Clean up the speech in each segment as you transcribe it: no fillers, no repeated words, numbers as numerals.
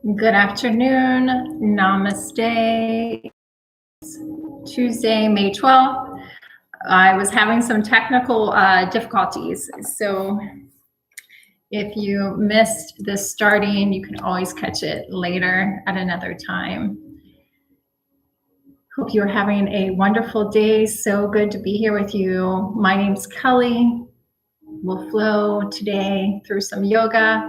Good afternoon. Namaste. Tuesday, May 12th. I was having some technical difficulties. So if you missed the starting, you can always catch it later at another time. Hope you're having a wonderful day. So good to be here with you. My name's Kelly. We'll flow today through some yoga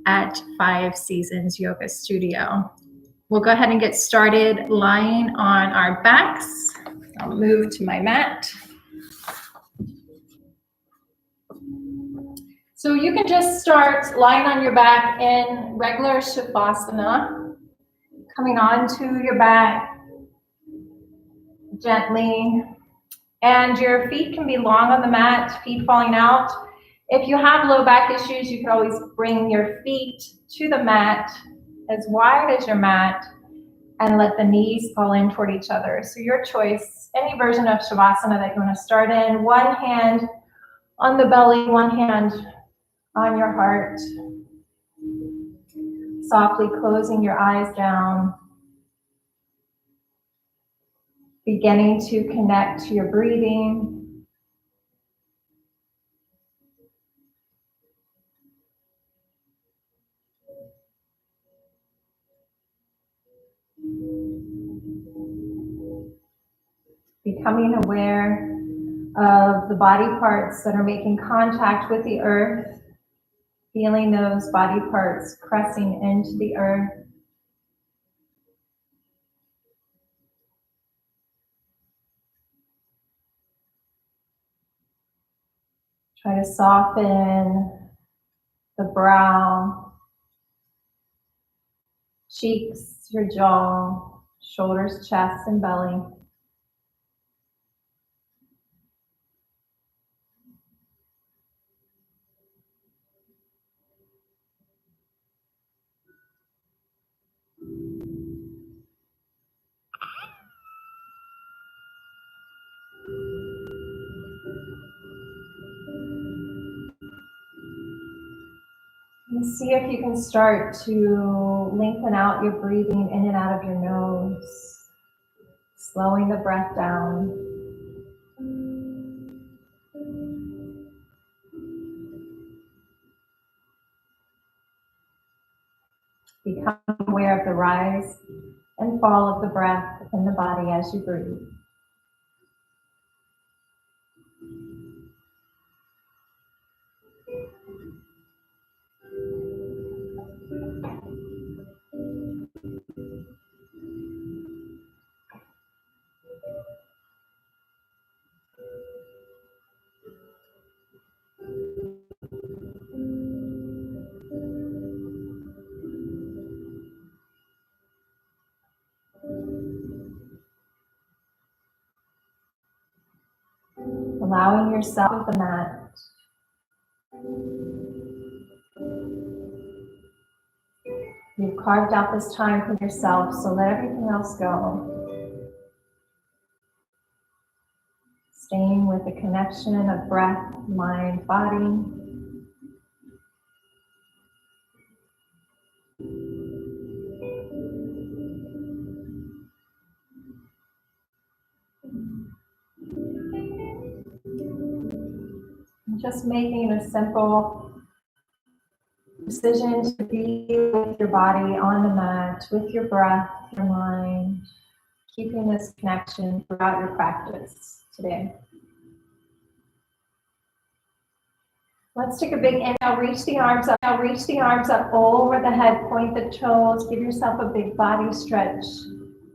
at Five Seasons Yoga Studio. We'll go ahead and get started lying on our backs. I'll move to my mat. So you can just start lying on your back in regular Shavasana, coming onto your back gently. And your feet can be long on the mat, feet falling out. If you have low back issues, you can always bring your feet to the mat as wide as your mat and let the knees fall in toward each other. So your choice, any version of Shavasana that you want to start in. One hand on the belly, one hand on your heart. Softly closing your eyes down. Beginning to connect to your breathing. Becoming aware of the body parts that are making contact with the earth. Feeling those body parts pressing into the earth. Try to soften the brow, cheeks, your jaw, shoulders, chest, and belly. And see if you can start to lengthen out your breathing in and out of your nose, slowing the breath down. Become aware of the rise and fall of the breath in the body as you breathe. Allowing yourself the mat. You've carved out this time for yourself, so let everything else go. Staying with the connection of breath, mind, body. Just making a simple decision to be with your body on the mat, with your breath, your mind, keeping this connection throughout your practice today. Let's take a big inhale, reach the arms up. Now reach the arms up over the head, point the toes, give yourself a big body stretch.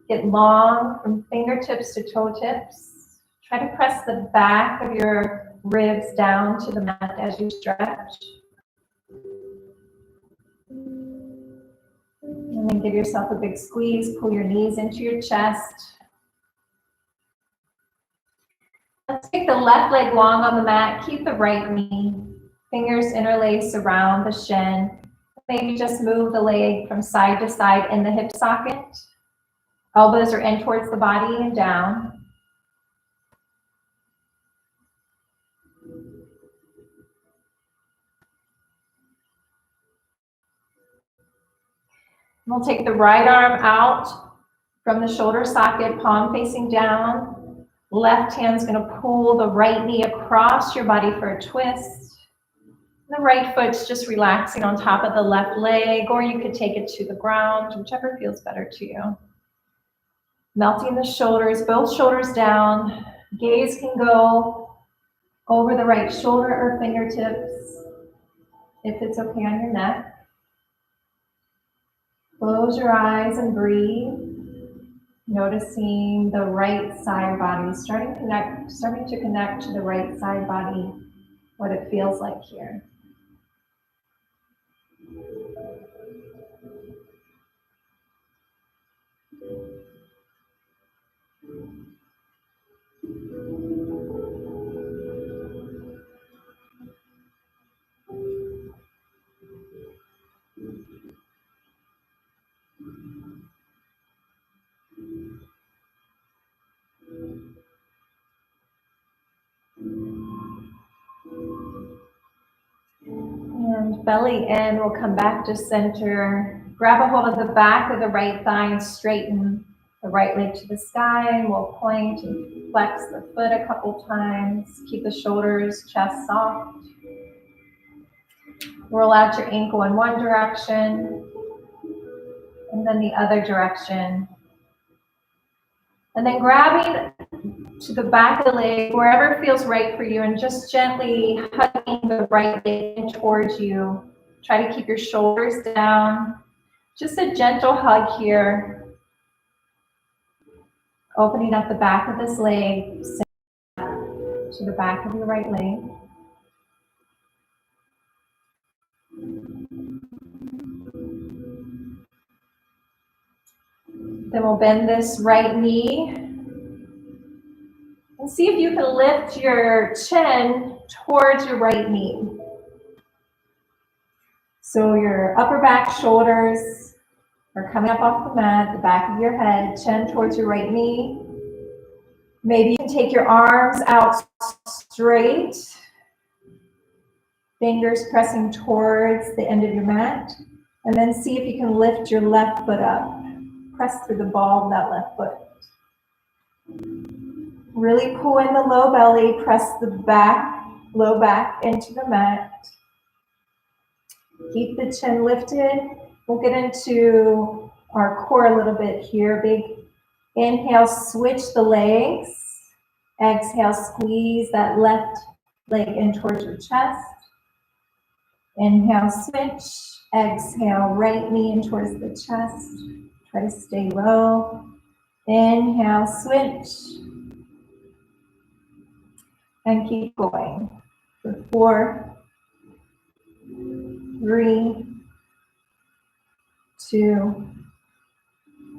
Get long from fingertips to toe tips. Try to press the back of your ribs down to the mat as you stretch. And then give yourself a big squeeze, pull your knees into your chest. Let's take the left leg long on the mat, keep the right knee. Fingers interlace around the shin. Maybe just move the leg from side to side in the hip socket. Elbows are in towards the body and down. We'll take the right arm out from the shoulder socket, palm facing down. Left hand's gonna pull the right knee across your body for a twist. The right foot's just relaxing on top of the left leg, or you could take it to the ground, whichever feels better to you. Melting the shoulders, both shoulders down. Gaze can go over the right shoulder or fingertips, if it's okay on your neck. Close your eyes and breathe. Noticing the right side body, starting to connect to the right side body, what it feels like here. And belly in, we'll come back to center. Grab a hold of the back of the right thigh and straighten the right leg to the sky. And we'll point and flex the foot a couple times. Keep the shoulders, chest soft. Roll out your ankle in one direction and then the other direction. And then grabbing to the back of the leg, wherever feels right for you, and just gently hugging the right leg towards you. Try to keep your shoulders down. Just a gentle hug here. Opening up the back of this leg to the back of your right leg. Then we'll bend this right knee. And see if you can lift your chin towards your right knee. So your upper back shoulders are coming up off the mat, the back of your head, chin towards your right knee. Maybe you can take your arms out straight, fingers pressing towards the end of your mat, and then see if you can lift your left foot up. Press through the ball of that left foot. Really pull in the low belly, press the low back into the mat. Keep the chin lifted. We'll get into our core a little bit here. Big inhale, switch the legs. Exhale, squeeze that left leg in towards your chest. Inhale, switch. Exhale, right knee in towards the chest. Try to stay low. Inhale, switch. And keep going for 4, 3, 2,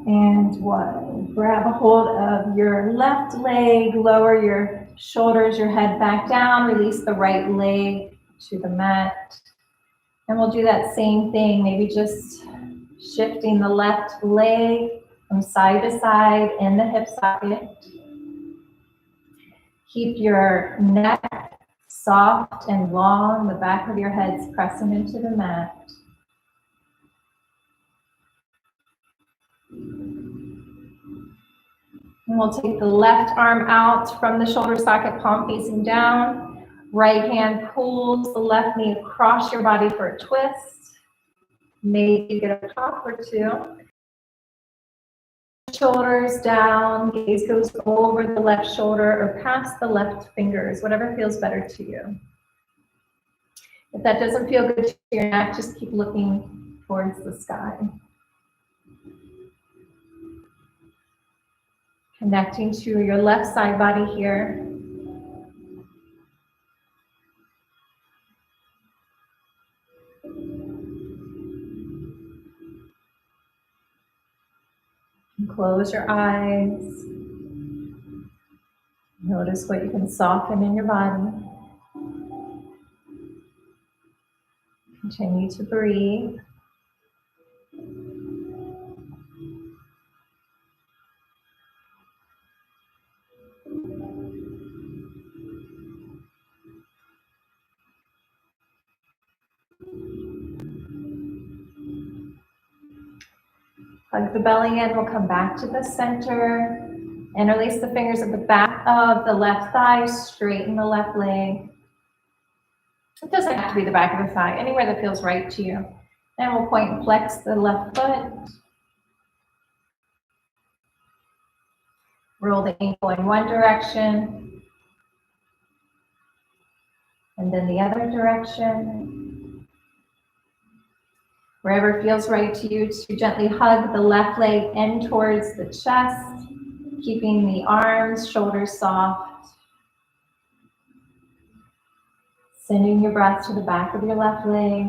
and 1. Grab a hold of your left leg, lower your shoulders, your head back down, release the right leg to the mat. And we'll do that same thing, maybe just shifting the left leg from side to side in the hip socket. Keep your neck soft and long, the back of your head's pressing into the mat. And we'll take the left arm out from the shoulder socket, palm facing down. Right hand pulls the left knee across your body for a twist. Maybe get a top or two. Shoulders down, gaze goes over the left shoulder or past the left fingers, whatever feels better to you. If that doesn't feel good to your neck, just keep looking towards the sky. Connecting to your left side body here. Close your eyes. Notice what you can soften in your body. Continue to breathe. Hug the belly in. We'll come back to the center. Interlace the fingers at the back of the left thigh. Straighten the left leg. It doesn't have to be the back of the thigh, anywhere that feels right to you. And we'll point and flex the left foot. Roll the ankle in one direction. And then the other direction. Wherever it feels right to you, to gently hug the left leg in towards the chest, keeping the arms, shoulders soft. Sending your breath to the back of your left leg.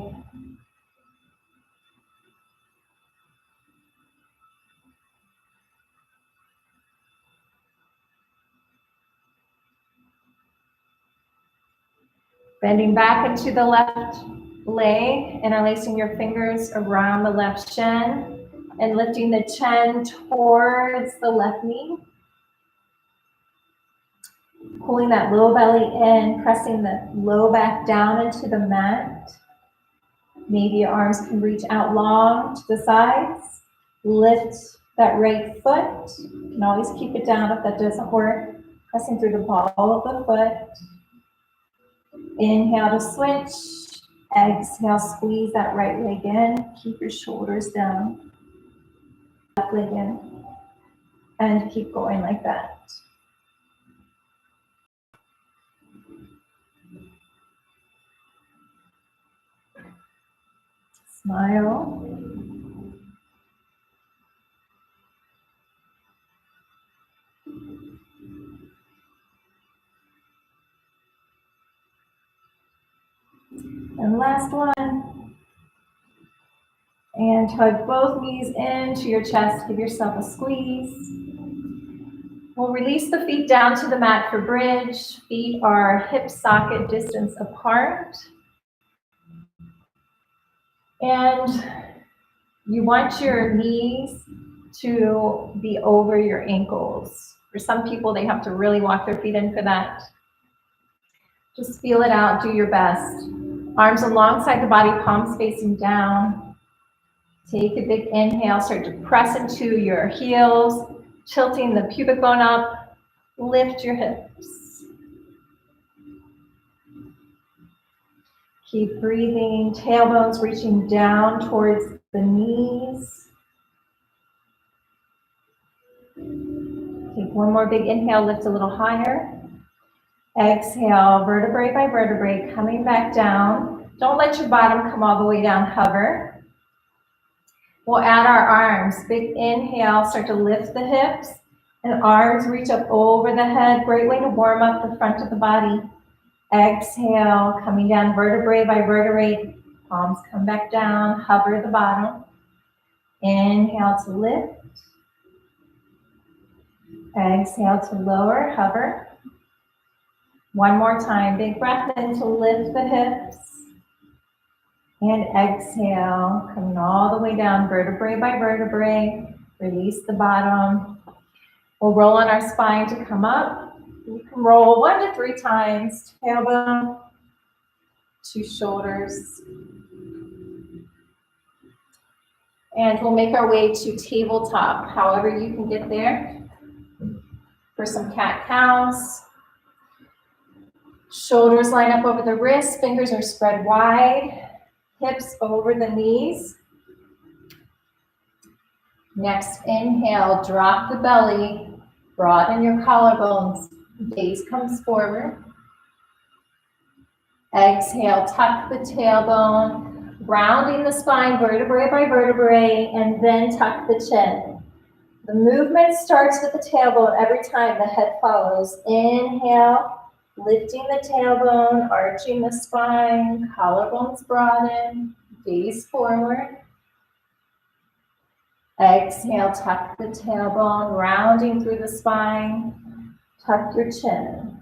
Bending back into the left leg, interlacing your fingers around the left shin and lifting the chin towards the left knee. Pulling that low belly in, pressing the low back down into the mat. Maybe your arms can reach out long to the sides. Lift that right foot. You can always keep it down if that doesn't work. Pressing through the ball of the foot. Inhale to switch. Exhale, squeeze that right leg in. Keep your shoulders down. Left leg in. And keep going like that. Smile. And last one. And hug both knees into your chest. Give yourself a squeeze. We'll release the feet down to the mat for bridge. Feet are hip socket distance apart. And you want your knees to be over your ankles. For some people, they have to really walk their feet in for that. Just feel it out, do your best. Arms alongside the body, palms facing down. Take a big inhale, start to press into your heels, tilting the pubic bone up, lift your hips. Keep breathing, tailbones reaching down towards the knees. Take one more big inhale, lift a little higher. Exhale, vertebrae by vertebrae, coming back down. Don't let your bottom come all the way down, hover. We'll add our arms. Big inhale, start to lift the hips, and arms reach up over the head. Great way to warm up the front of the body. Exhale, coming down vertebrae by vertebrae. Palms come back down, hover the bottom. Inhale to lift. Exhale to lower, hover. One more time, big breath in to lift the hips. And exhale, coming all the way down, vertebrae by vertebrae. Release the bottom. We'll roll on our spine to come up. You can roll 1 to 3 times. Tailbone to shoulders. And we'll make our way to tabletop, however you can get there. For some cat-cows. Shoulders line up over the wrists, fingers are spread wide. Hips over the knees. Next, inhale, drop the belly, broaden your collarbones, gaze comes forward. Exhale, tuck the tailbone, rounding the spine vertebrae by vertebrae, and then tuck the chin. The movement starts with the tailbone every time the head follows. Inhale. Lifting the tailbone, arching the spine, collarbones broaden, gaze forward. Exhale, tuck the tailbone, rounding through the spine, tuck your chin.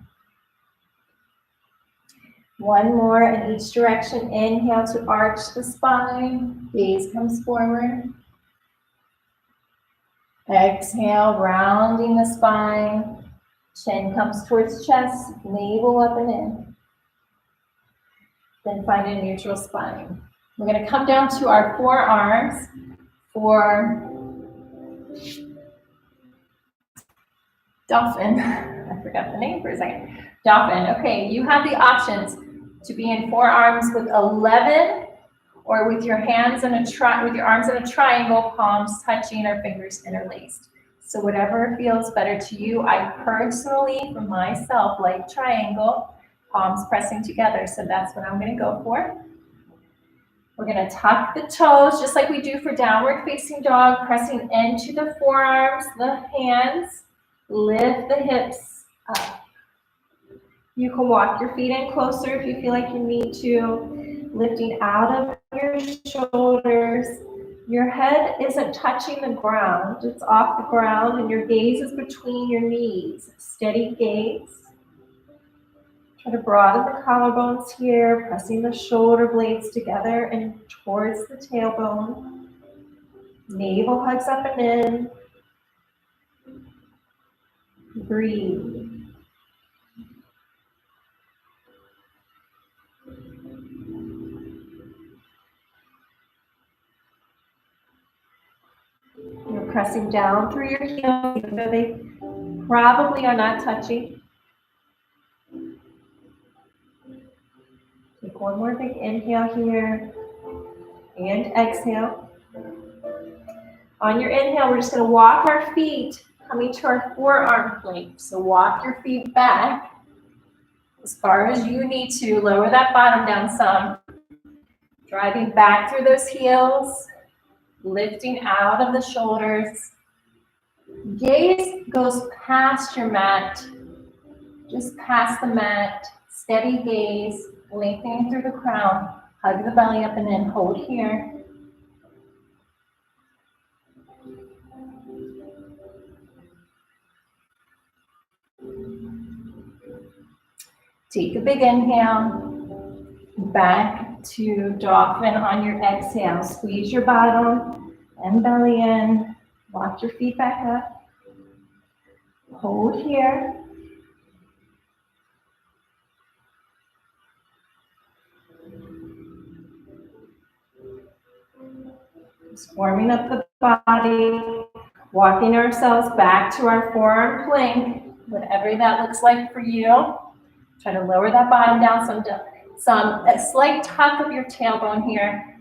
One more in each direction. Inhale to arch the spine, gaze comes forward. Exhale, rounding the spine. Chin comes towards chest, navel up and in. Then find a neutral spine. We're going to come down to our forearms for Dolphin. I forgot the name for a second. Dolphin. Okay, you have the options to be in forearms with 11 or with your hands in with your arms in a triangle, palms touching or fingers interlaced. So whatever feels better to you. I personally, for myself, like triangle, palms pressing together. So that's what I'm going to go for. We're going to tuck the toes just like we do for downward facing dog, pressing into the forearms, the hands. Lift the hips up. You can walk your feet in closer if you feel like you need to. Lifting out of your shoulders. Your head isn't touching the ground. It's off the ground and your gaze is between your knees. Steady gaze. Try to broaden the collarbones here, pressing the shoulder blades together and towards the tailbone. Navel hugs up and in. Breathe. You're pressing down through your heels, even though they probably are not touching. Take one more big inhale here and exhale. On your inhale, we're just going to walk our feet coming to our forearm plank. So walk your feet back as far as you need to. Lower that bottom down some. Driving back through those heels. Lifting out of the shoulders. Gaze goes past your mat. Just past the mat. Steady gaze. Lengthening through the crown. Hug the belly up and in. Hold here. Take a big inhale, back to dolphin on your exhale. Squeeze your bottom and belly in. Walk your feet back up. Hold here. Just warming up the body, walking ourselves back to our forearm plank, whatever that looks like for you. Try to lower that bottom down a slight tuck of your tailbone here.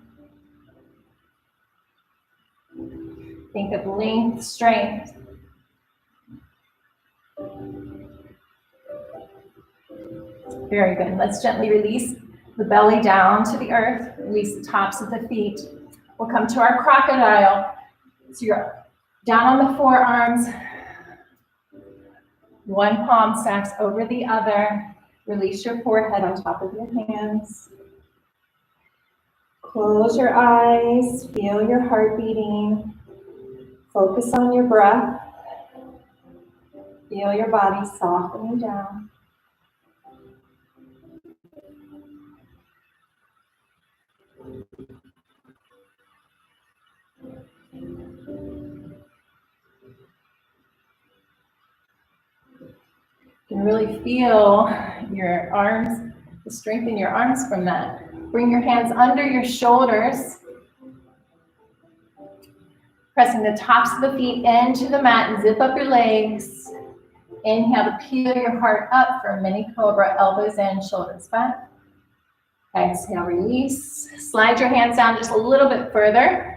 Think of length, strength. Very good. Let's gently release the belly down to the earth. Release the tops of the feet. We'll come to our crocodile. So you're down on the forearms. One palm stacks over the other. Release your forehead on top of your hands. Close your eyes. Feel your heart beating. Focus on your breath. Feel your body softening down. You can really feel your arms, the strength in your arms from that. Bring your hands under your shoulders. Pressing the tops of the feet into the mat and zip up your legs. Inhale to peel your heart up for a mini cobra, elbows in, shoulders back. Exhale, release. Slide your hands down just a little bit further.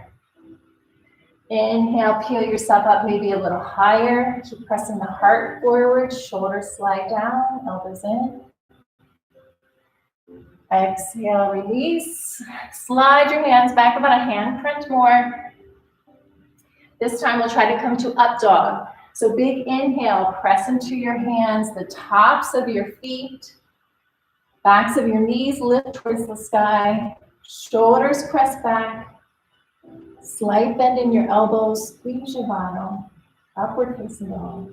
Inhale, peel yourself up maybe a little higher. Keep pressing the heart forward, shoulders slide down, elbows in. Exhale, release. Slide your hands back about a handprint more. This time we'll try to come to up dog. So big inhale, press into your hands, the tops of your feet, backs of your knees lift towards the sky, shoulders press back. Slight bend in your elbows, squeeze your bottom, upward facing dog.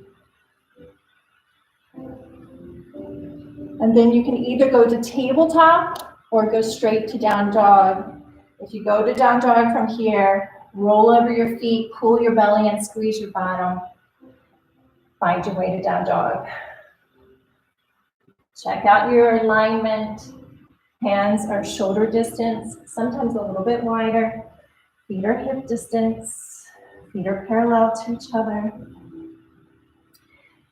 And then you can either go to tabletop or go straight to down dog. If you go to down dog from here, roll over your feet, pull your belly and squeeze your bottom. Find your way to down dog. Check out your alignment. Hands are shoulder distance, sometimes a little bit wider. Feet are hip distance. Feet are parallel to each other.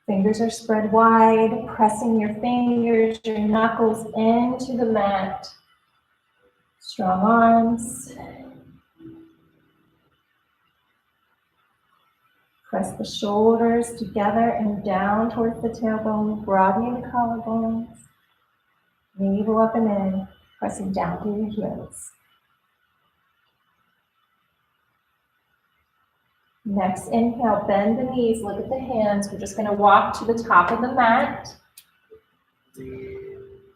Fingers are spread wide, pressing your fingers, your knuckles into the mat. Strong arms. Press the shoulders together and down towards the tailbone, broadening the collarbones. Navel up and in, pressing down through your heels. Next inhale, bend the knees, look at the hands. We're just going to walk to the top of the mat.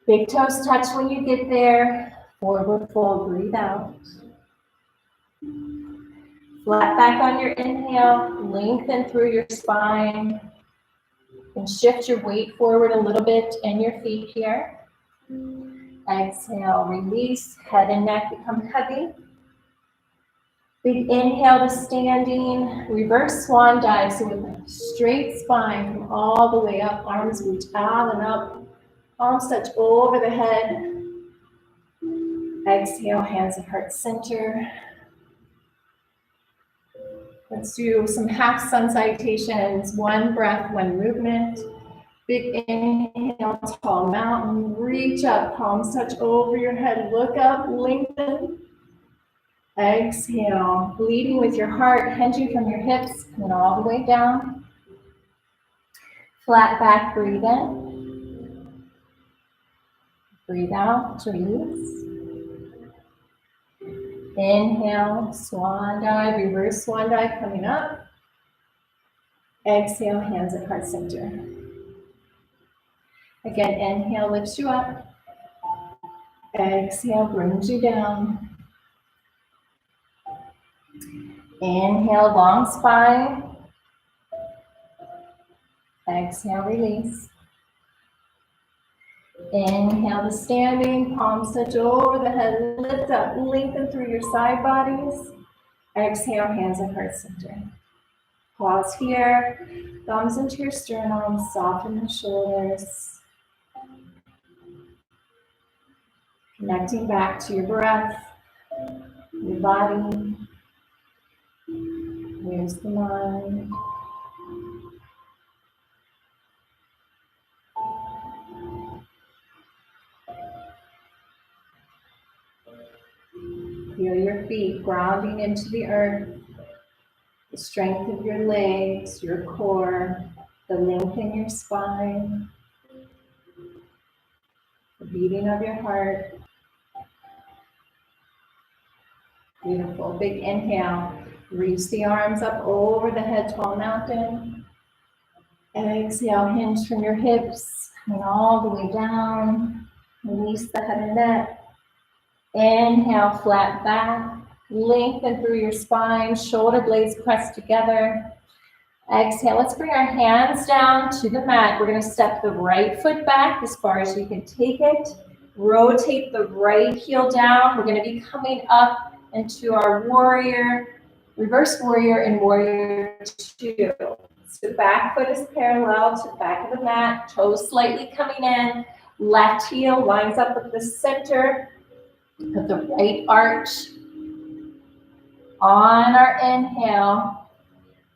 Big toes touch when you get there. Forward fold, breathe out. Flat back on your inhale, lengthen through your spine. And shift your weight forward a little bit in your feet here. Exhale, release, head and neck become heavy. Big inhale to standing, reverse swan dive. So with a straight spine, come all the way up, arms reach out and up, palms touch over the head. Exhale, hands at heart center. Let's do some half sun salutations, one breath, one movement. Big inhale, tall mountain, reach up, palms touch over your head, look up, lengthen. Exhale, leading with your heart, hinging from your hips, and all the way down. Flat back, breathe in. Breathe out, release. Inhale, swan dive, reverse swan dive coming up. Exhale, hands at heart center. Again, inhale lifts you up. Exhale brings you down. Inhale, long spine. Exhale, release. Inhale to standing, palms touch over the head, lift up, lengthen through your side bodies. Exhale, hands at heart center. Pause here, thumbs into your sternum, soften the shoulders. Connecting back to your breath, your body. Where's the mind? Feel your feet grounding into the earth, the strength of your legs, your core, the length in your spine, the beating of your heart. Beautiful. Big inhale. Reach the arms up over the head, tall mountain. Exhale, hinge from your hips, and all the way down. Release the head and neck. Inhale, flat back. Lengthen through your spine, shoulder blades pressed together. Exhale, let's bring our hands down to the mat. We're going to step the right foot back as far as you can take it. Rotate the right heel down. We're going to be coming up into our warrior, reverse warrior, and warrior two. So back foot is parallel to the back of the mat, toes slightly coming in. Left heel lines up with the center of the right arch. On our inhale,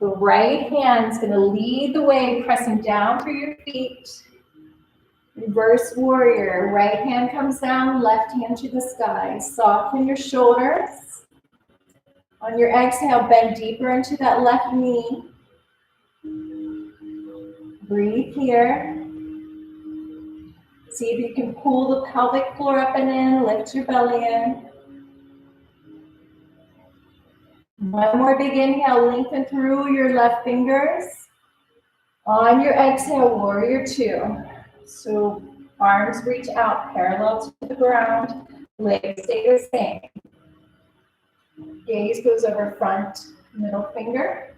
the right hand's going to lead the way, pressing down through your feet. Reverse warrior, right hand comes down, left hand to the sky. Soften your shoulders. On your exhale, bend deeper into that left knee. Breathe here. See if you can pull the pelvic floor up and in, lift your belly in. One more big inhale, lengthen through your left fingers. On your exhale, warrior two. So arms reach out parallel to the ground, legs stay the same. Gaze goes over front, middle finger.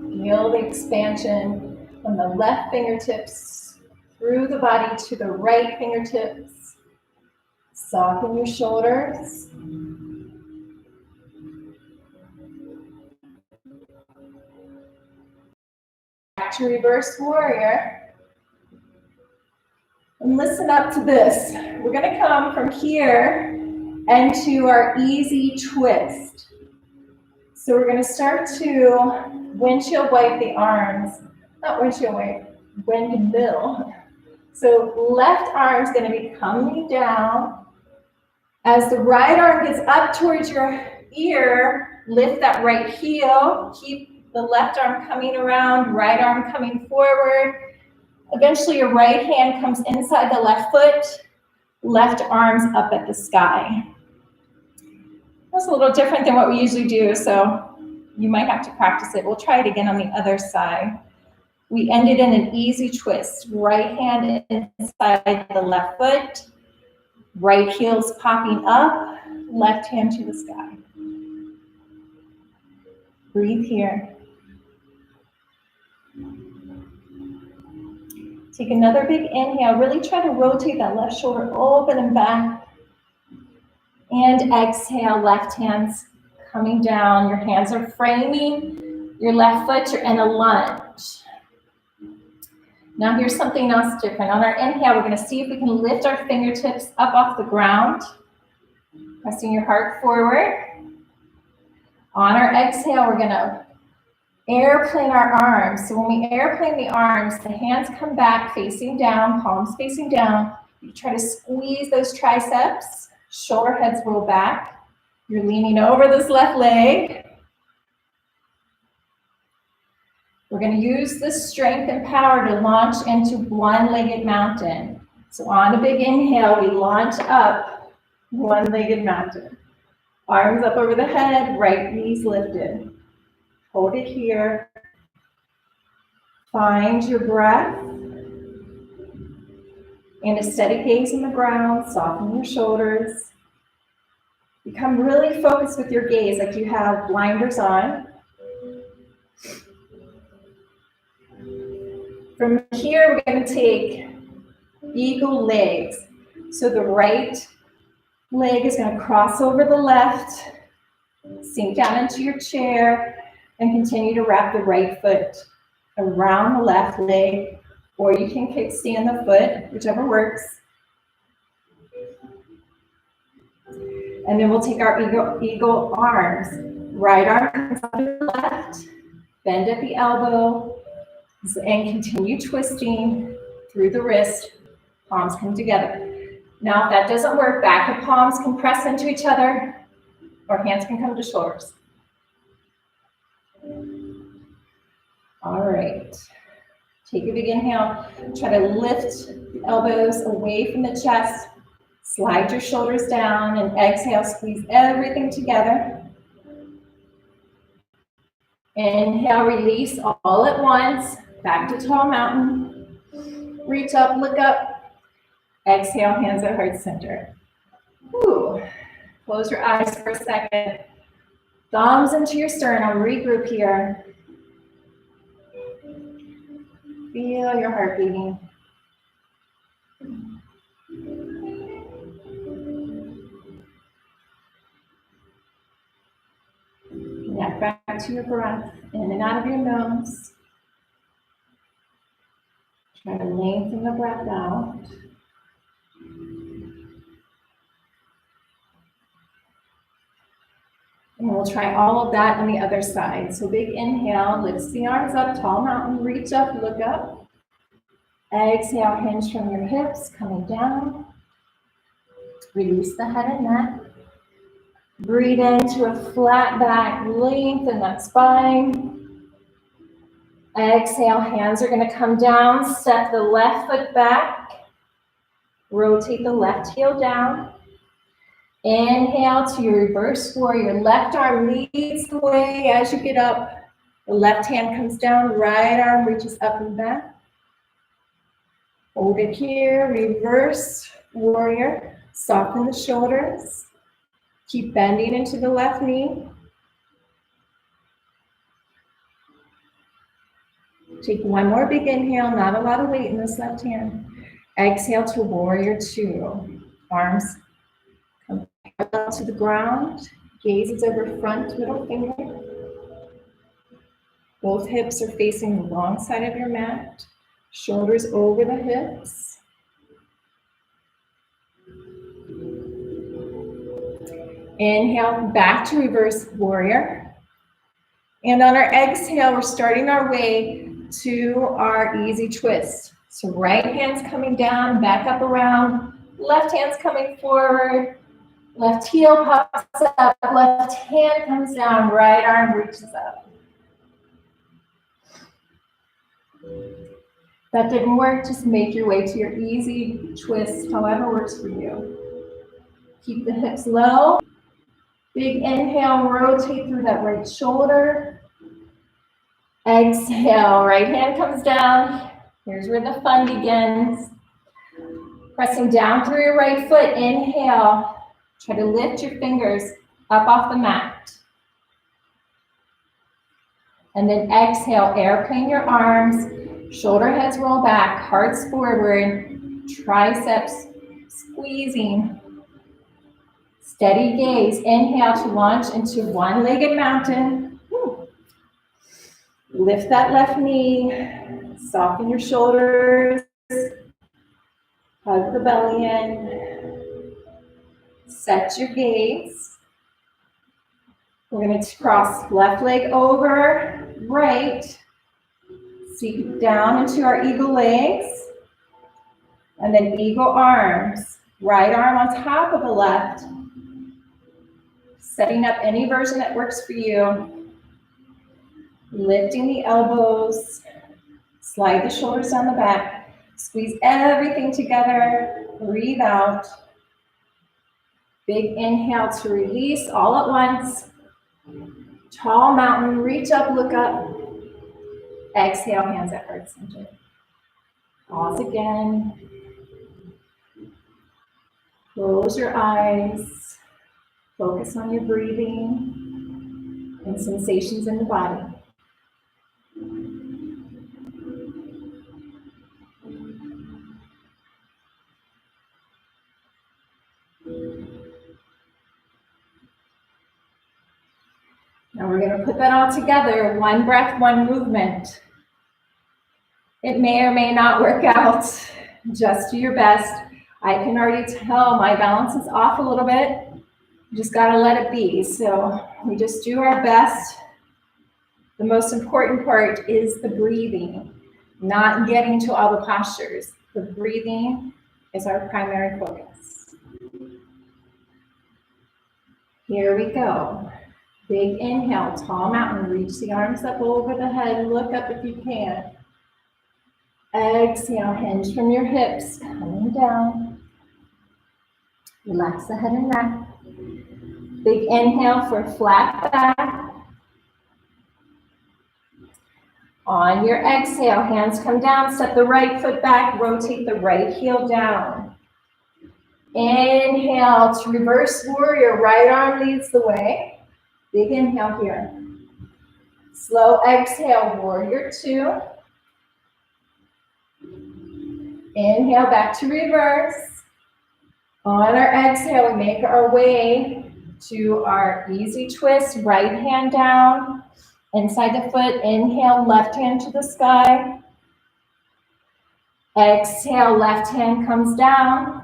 Feel the expansion from the left fingertips through the body to the right fingertips. Soften your shoulders. Back to reverse warrior. And listen up to this. We're gonna come from here into our easy twist. So we're gonna start to windshield wipe the arms. Not windshield wipe, windmill. So left arm's gonna be coming down. As the right arm gets up towards your ear, lift that right heel. Keep the left arm coming around, right arm coming forward. Eventually your right hand comes inside the left foot, left arm's up at the sky. That's a little different than what we usually do, so you might have to practice it. We'll try it again on the other side. We ended in an easy twist. Right hand inside the left foot, right heel's popping up, left hand to the sky. Breathe here. Take another big inhale. Really try to rotate that left shoulder open and back. And exhale, left hand's coming down. Your hands are framing your left foot. You're in a lunge. Now here's something else different. On our inhale, we're going to see if we can lift our fingertips up off the ground, pressing your heart forward. On our exhale, we're going to airplane our arms. So when we airplane the arms, the hands come back facing down, palms facing down. You try to squeeze those triceps, shoulder heads roll back. You're leaning over this left leg. We're going to use this strength and power to launch into one-legged mountain. So on a big inhale, we launch up, one-legged mountain. Arms up over the head, right knees lifted. Hold it here. Find your breath. And a steady gaze on the ground, soften your shoulders. Become really focused with your gaze, like you have blinders on. From here, we're going to take eagle legs. So the right leg is going to cross over the left, sink down into your chair, and continue to wrap the right foot around the left leg, or you can kickstand the foot, whichever works. And then we'll take our eagle arms. Right arm comes up to the left, bend at the elbow, and continue twisting through the wrist. Palms come together. Now, if that doesn't work, back of palms can press into each other, or hands can come to shoulders. All right. Take a big inhale. Try to lift the elbows away from the chest. Slide your shoulders down, and exhale, squeeze everything together. Inhale, release all at once. Back to tall mountain. Reach up, look up. Exhale, hands at heart center. Whew. Close your eyes for a second. Thumbs into your sternum. Regroup here. Feel your heart beating. Connect back to your breath, in and out of your nose. Try to lengthen the breath out. And we'll try all of that on the other side. So big inhale, lifts the arms up, tall mountain, reach up, look up. Exhale, hinge from your hips, coming down. Release the head and neck. Breathe into a flat back, lengthen that spine. Exhale, hands are going to come down, step the left foot back. Rotate the left heel down. Inhale to your reverse warrior. Left arm leads the way as you get up. The left hand comes down, right arm reaches up and back. Hold it here, reverse warrior. Soften the shoulders. Keep bending into the left knee. Take one more big inhale, not a lot of weight in this left hand. Exhale to warrior two. Arms come parallel to the ground. Gaze is over front middle finger. Both hips are facing the long side of your mat. Shoulders over the hips. Inhale, back to reverse warrior. And on our exhale, we're starting our way to our easy twist. So right hand's coming down, back up around, left hand's coming forward, left heel pops up, left hand comes down, right arm reaches up. That didn't work, just make your way to your easy twist, however works for you. Keep the hips low. Big inhale, rotate through that right shoulder. Exhale, right hand comes down. Here's where the fun begins. Pressing down through your right foot, inhale. Try to lift your fingers up off the mat. And then exhale, airplane your arms, shoulder heads roll back, hearts forward, triceps squeezing. Steady gaze, inhale to launch into one-legged mountain. Lift that left knee, soften your shoulders, hug the belly in, set your gaze. We're going to cross left leg over, right, seek down into our eagle legs, and then eagle arms, right arm on top of the left, setting up any version that works for you. Lifting the elbows, slide the shoulders down the back, squeeze everything together, breathe out. Big inhale to release all at once. Tall mountain, reach up, look up. Exhale, hands at heart center. Pause again. Close your eyes. Focus on your breathing and sensations in the body. Now we're going to put that all together, one breath, one movement. It may or may not work out. Just do your best. I can already tell my balance is off a little bit. You just got to let it be. So we just do our best. The most important part is the breathing, not getting to all the postures. The breathing is our primary focus. Here we go. Big inhale, tall mountain, reach the arms up over the head, look up if you can. Exhale, hinge from your hips, coming down. Relax the head and neck. Big inhale for flat back. On your exhale, hands come down, step the right foot back, rotate the right heel down. Inhale to reverse warrior, right arm leads the way. Big inhale here. Slow exhale, warrior two. Inhale back to reverse. On our exhale, we make our way to our easy twist, right hand down, inside the foot. Inhale, left hand to the sky. Exhale, left hand comes down.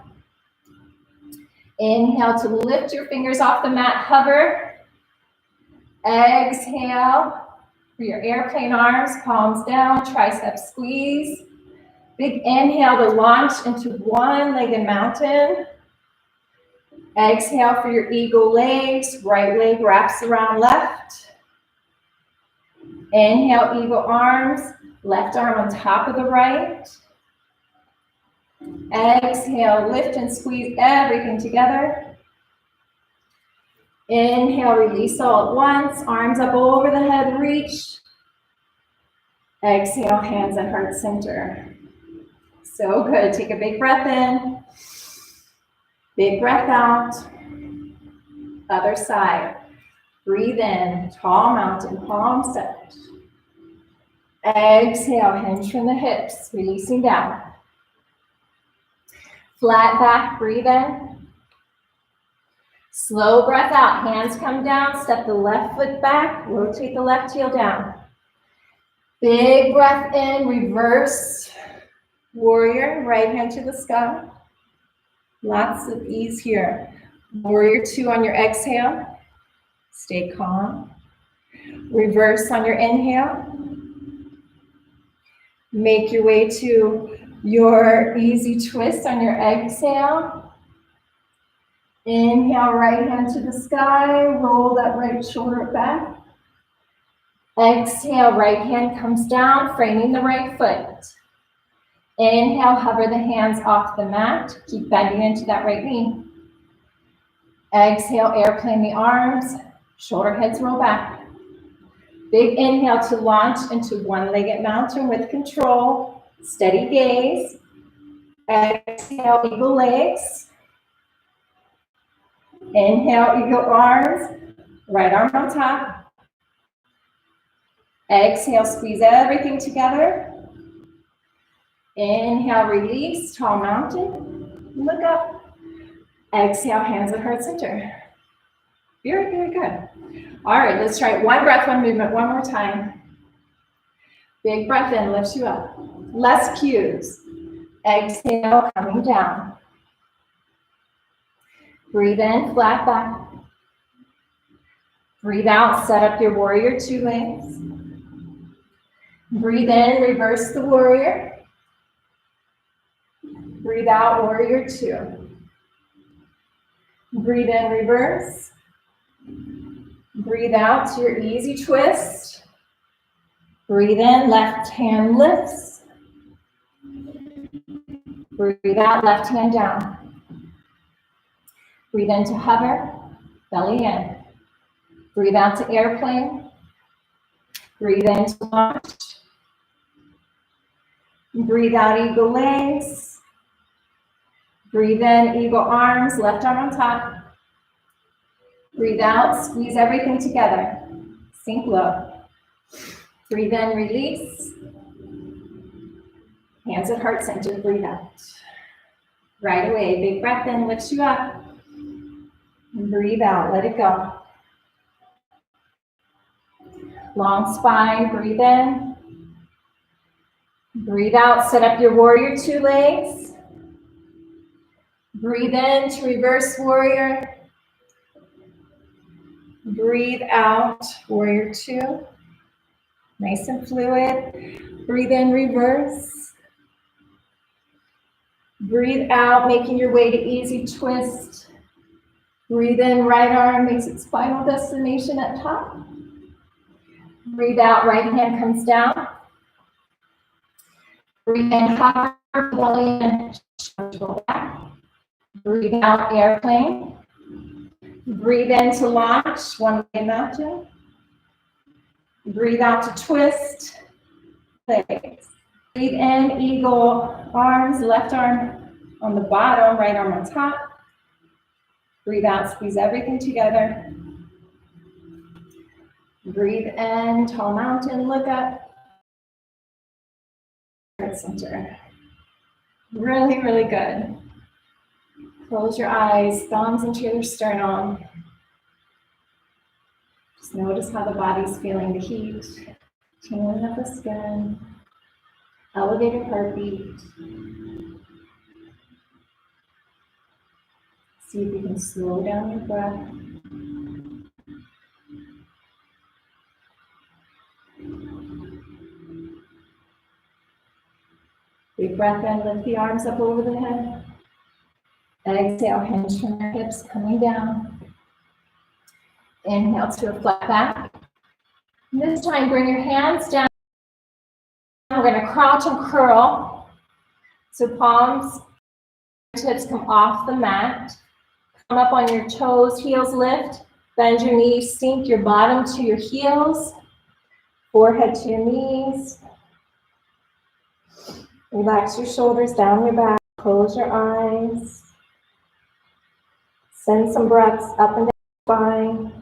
Inhale to lift your fingers off the mat, hover. Exhale for your airplane arms, palms down, triceps squeeze. Big inhale to launch into one-legged mountain. Exhale for your eagle legs, right leg wraps around left. Inhale, eagle arms, left arm on top of the right. Exhale, lift and squeeze everything together. Inhale, release all at once, arms up over the head, reach. Exhale, hands at heart center. So good, take a big breath in. Big breath out. Other side. Breathe in, tall mountain, palms set. Exhale, hinge from the hips, releasing down. Flat back, breathe in. Slow breath out, hands come down, step the left foot back, rotate the left heel down. Big breath in, reverse warrior, right hand to the sky. Lots of ease here. Warrior two on your exhale. Stay calm. Reverse on your inhale. Make your way to your easy twist on your exhale. Inhale, right hand to the sky. Roll that right shoulder back. Exhale, right hand comes down, framing the right foot. Inhale, hover the hands off the mat. Keep bending into that right knee. Exhale, airplane the arms. Shoulder heads roll back. Big inhale to launch into one-legged mountain with control. Steady gaze. Exhale, eagle legs. Inhale, eagle arms. Right arm on top. Exhale, squeeze everything together. Inhale, release, tall mountain. Look up. Exhale, hands at heart center. Very, very good. All right, let's try one breath, one movement, one more time. Big breath in, lifts you up. Less cues. Exhale, coming down. Breathe in, flat back. Breathe out, set up your warrior two legs. Breathe in, reverse the warrior. Breathe out, warrior two. Breathe in, reverse. Breathe out to your easy twist. Breathe in, left hand lifts. Breathe out, left hand down. Breathe in to hover, belly in. Breathe out to airplane. Breathe in to launch. Breathe out, eagle legs. Breathe in, eagle arms, left arm on top. Breathe out, squeeze everything together. Sink low. Breathe in, release. Hands at heart center, breathe out. Right away, big breath in, lifts you up. And breathe out, let it go. Long spine, breathe in. Breathe out, set up your warrior two legs. Breathe in to reverse warrior. Breathe out, warrior two. Nice and fluid. Breathe in, reverse. Breathe out, making your way to easy twist. Breathe in, right arm makes its final destination at top. Breathe out, right hand comes down. Breathe in, hover, belly in, shoulder back. Breathe out, airplane. Breathe in to launch, one-legged mountain. Breathe out to twist, legs. Breathe in, eagle arms, left arm on the bottom, right arm on top. Breathe out, squeeze everything together. Breathe in, tall mountain, look up. Heart center. Really, really good. Close your eyes, thumbs into your sternum. Just notice how the body's feeling the heat, tingling of the skin, elevated heartbeat. See if you can slow down your breath. Big breath in, lift the arms up over the head. Exhale, hinge from your hips, coming down. Inhale to a flat back. And this time, bring your hands down. We're going to crouch and curl. So palms, tips come off the mat. Come up on your toes, heels lift. Bend your knees, sink your bottom to your heels. Forehead to your knees. Relax your shoulders down your back. Close your eyes. Send some breaths up and down the spine.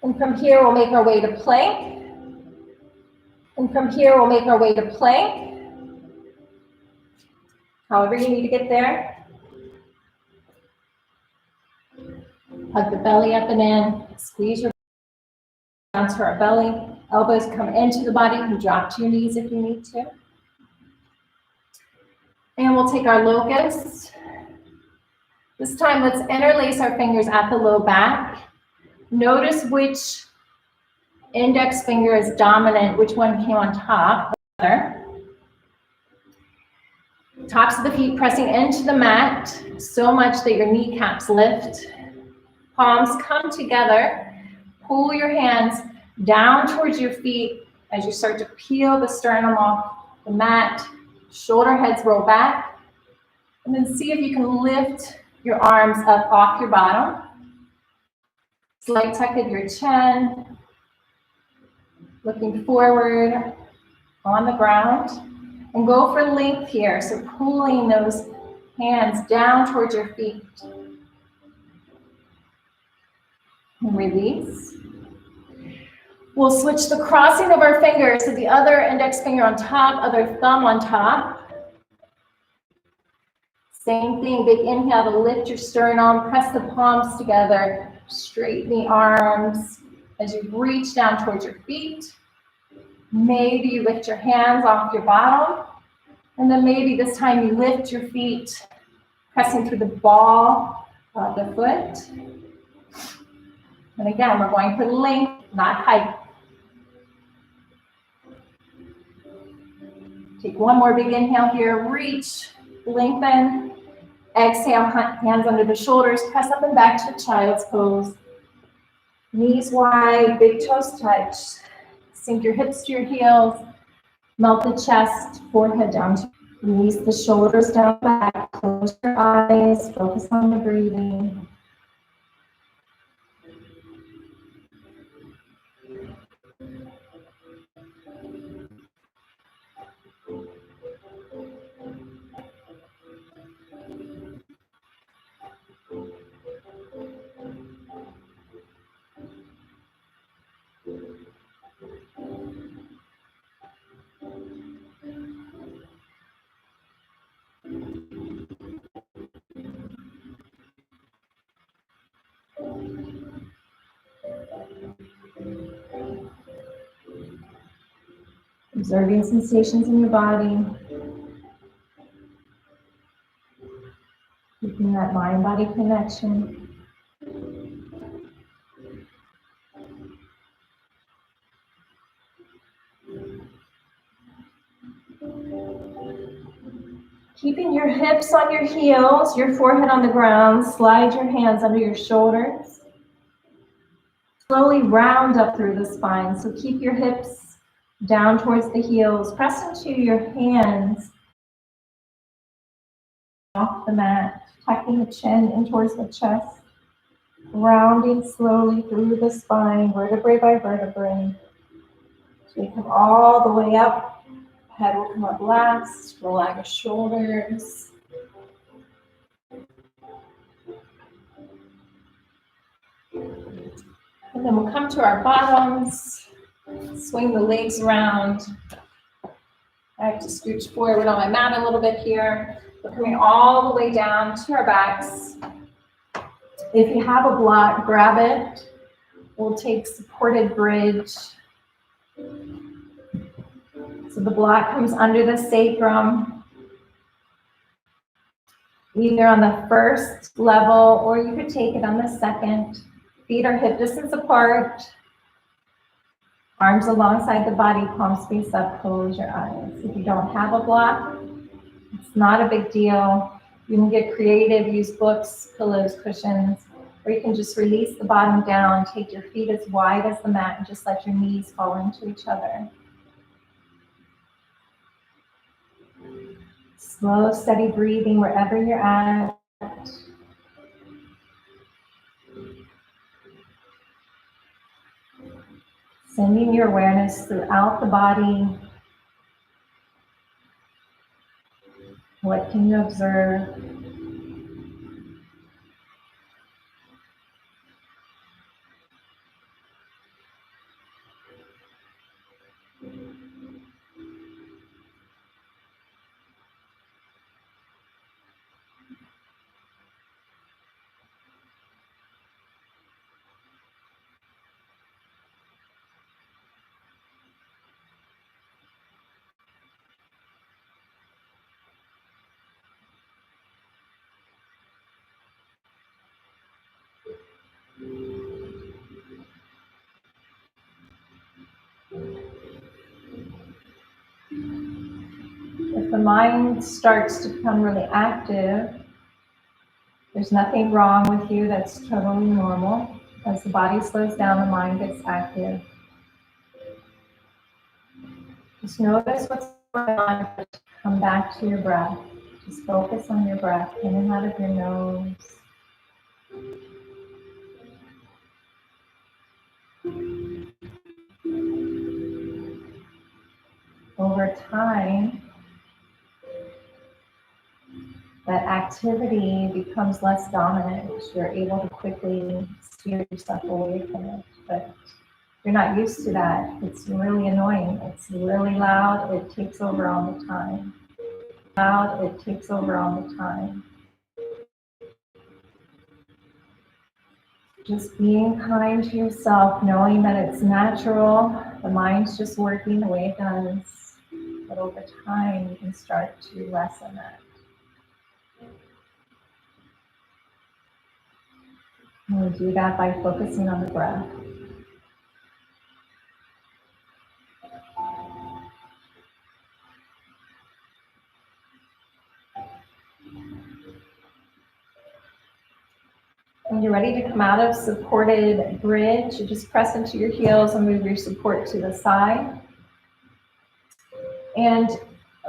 And from here, we'll make our way to plank. And from here, we'll make our way to plank. However you need to get there. Hug the belly up and in. Squeeze your down to our belly. Elbows come into the body. You can drop to your knees if you need to. And we'll take our locust. This time, let's interlace our fingers at the low back. Notice which index finger is dominant, which one came on top. Tops of the feet pressing into the mat so much that your kneecaps lift. Palms come together. Pull your hands down towards your feet as you start to peel the sternum off the mat. Shoulder heads roll back. And then see if you can lift your arms up off your bottom. Slight tuck of your chin. Looking forward on the ground. And go for length here. So pulling those hands down towards your feet. And release. We'll switch the crossing of our fingers to the other index finger on top, other thumb on top. Same thing, big inhale to lift your sternum, press the palms together, straighten the arms as you reach down towards your feet. Maybe you lift your hands off your bottom, and then maybe this time you lift your feet, pressing through the ball of the foot. And again, we're going for length, not height. Take one more big inhale here, reach, lengthen. Exhale, hands under the shoulders, press up and back to child's pose. Knees wide, big toes touch. Sink your hips to your heels. Melt the chest, forehead down. Release the shoulders down back. Close your eyes, focus on the breathing. Observing sensations in your body. Keeping that mind-body connection. Keeping your hips on your heels, your forehead on the ground, slide your hands under your shoulders. Slowly round up through the spine, so keep your hips down towards the heels. Press into your hands off the mat, tucking the chin in towards the chest. Rounding slowly through the spine, vertebrae by vertebrae. So we come all the way up. Head will come up last. Relax shoulders. And then we'll come to our bottoms. Swing the legs around. I have to scooch forward on my mat a little bit here. We're coming all the way down to our backs. If you have a block, grab it. We'll take supported bridge. So the block comes under the sacrum, either on the first level or you could take it on the second. Feet are hip distance apart. Arms alongside the body, palms face up, close your eyes. If you don't have a block, it's not a big deal. You can get creative, use books, pillows, cushions, or you can just release the bottom down, take your feet as wide as the mat, and just let your knees fall into each other. Slow, steady breathing wherever you're at. Sending your awareness throughout the body. What can you observe? the mind starts to become really active, there's nothing wrong with you. That's totally normal. As the body slows down, the mind gets active. Just notice what's going on. Come back to your breath. Just focus on your breath in and out of your nose. Over time, that activity becomes less dominant. You're able to quickly steer yourself away from it. But you're not used to that. It's really annoying. It's really loud. It takes over all the time. Loud. It takes over all the time. Just being kind to yourself, knowing that it's natural. The mind's just working the way it does. But over time, you can start to lessen that. And we do that by focusing on the breath. When you're ready to come out of supported bridge, you just press into your heels and move your support to the side. And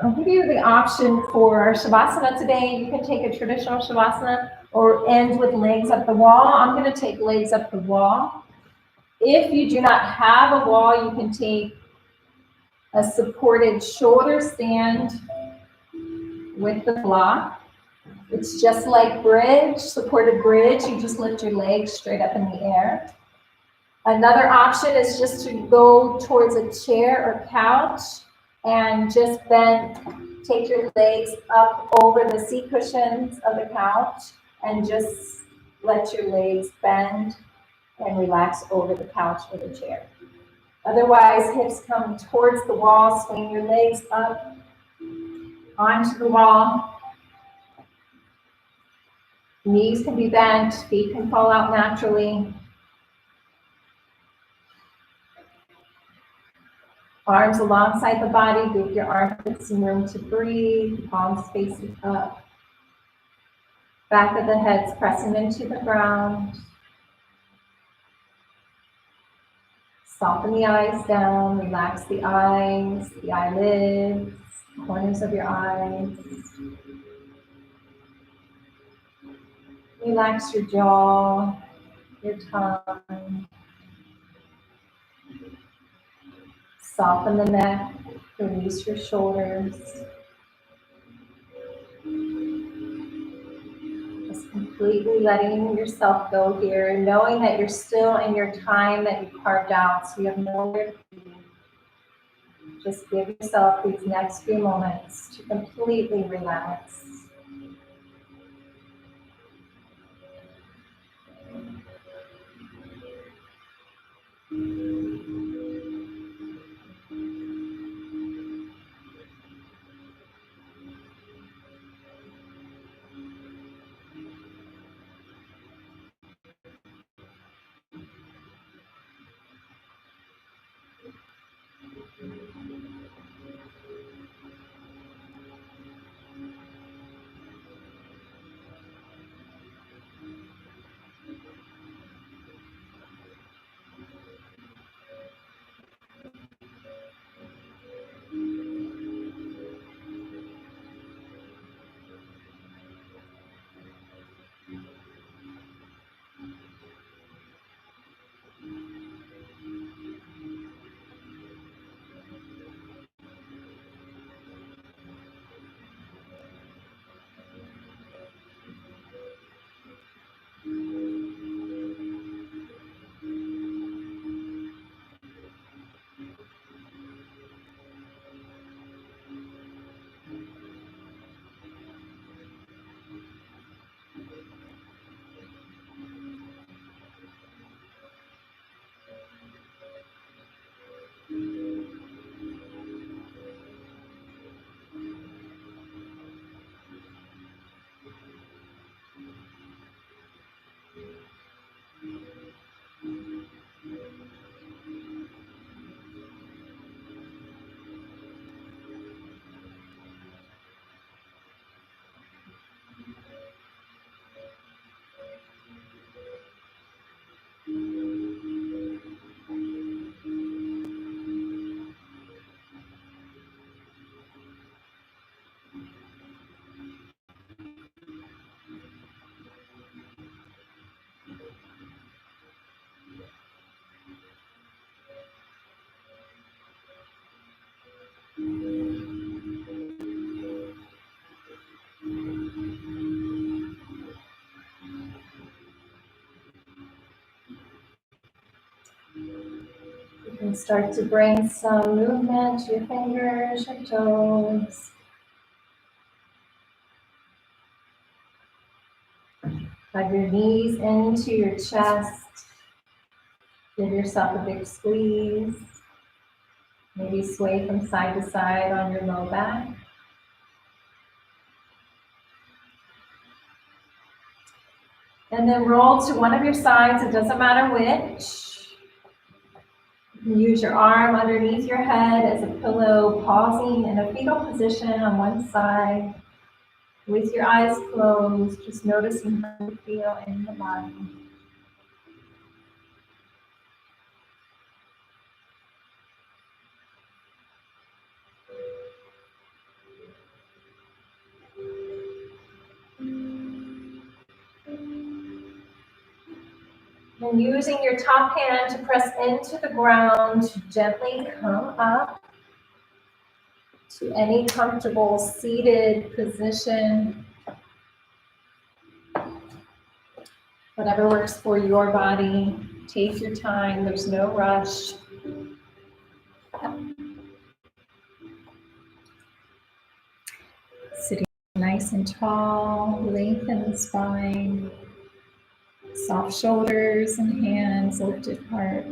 I'll give you the option for Shavasana today. You can take a traditional Shavasana or end with legs up the wall. I'm going to take legs up the wall. If you do not have a wall, you can take a supported shoulder stand with the block. It's just like bridge, supported bridge. You just lift your legs straight up in the air. Another option is just to go towards a chair or couch and just bend, take your legs up over the seat cushions of the couch and just let your legs bend and relax over the couch or the chair. Otherwise, hips come towards the wall, swing your legs up onto the wall. Knees can be bent, feet can fall out naturally. Arms alongside the body, give your armpits some room to breathe, palms facing up. Back of the head's pressing into the ground. Soften the eyes down, relax the eyes, the eyelids, corners of your eyes. Relax your jaw, your tongue. Soften the neck, release your shoulders. Just completely letting yourself go here, knowing that you're still in your time that you carved out, so you have nowhere to be. Just give yourself these next few moments to completely relax. And start to bring some movement to your fingers, your toes. Hug your knees into your chest. Give yourself a big squeeze. Maybe sway from side to side on your low back. And then roll to one of your sides, it doesn't matter which. You can use your arm underneath your head as a pillow, pausing in a fetal position on one side. With your eyes closed, just noticing how you feel in the body. And using your top hand to press into the ground, to gently come up to any comfortable seated position. Whatever works for your body, take your time, there's no rush. Sitting nice and tall, lengthen the spine, soft shoulders and hands, lifted heart.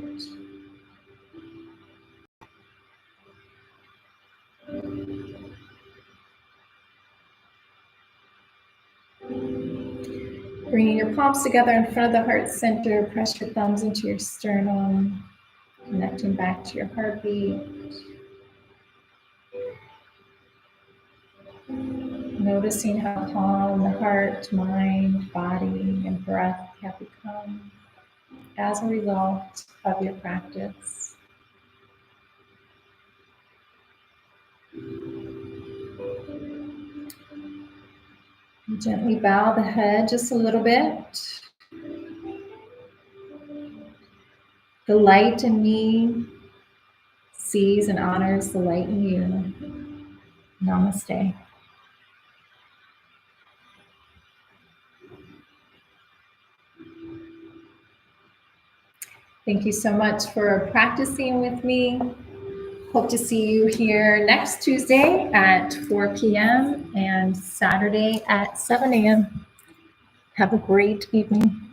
Bringing your palms together in front of the heart center, press your thumbs into your sternum, connecting back to your heartbeat. Noticing how calm the heart, mind, body, and breath have become as a result of your practice. Gently bow the head just a little bit. The light in me sees and honors the light in you. Namaste. Thank you so much for practicing with me. Hope to see you here next Tuesday at 4 p.m. and Saturday at 7 a.m. Have a great evening.